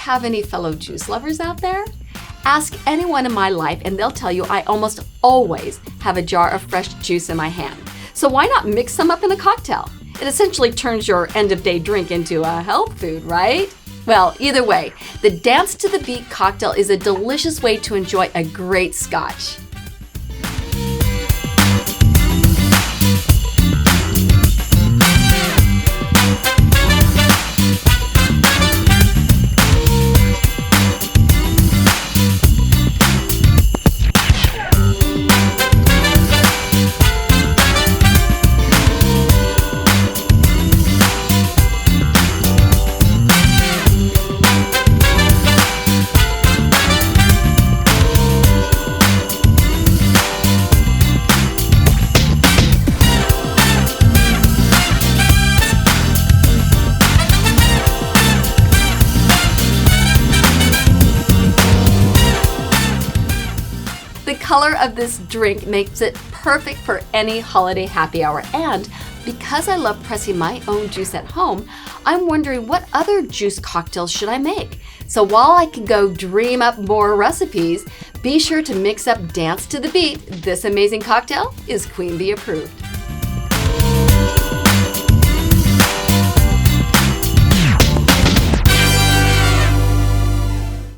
have any fellow juice lovers out there? Ask anyone in my life and they'll tell you I almost always have a jar of fresh juice in my hand. So why not mix some up in a cocktail? It essentially turns your end-of-day drink into a health food, right? Well, either way, the Dance to the Beet cocktail is a delicious way to enjoy a great scotch. The color of this drink makes it perfect for any holiday happy hour, and because I love pressing my own juice at home, I'm wondering what other juice cocktails should I make? So while I can go dream up more recipes, be sure to mix up Dance to the Beet. This amazing cocktail is Queen Bee approved.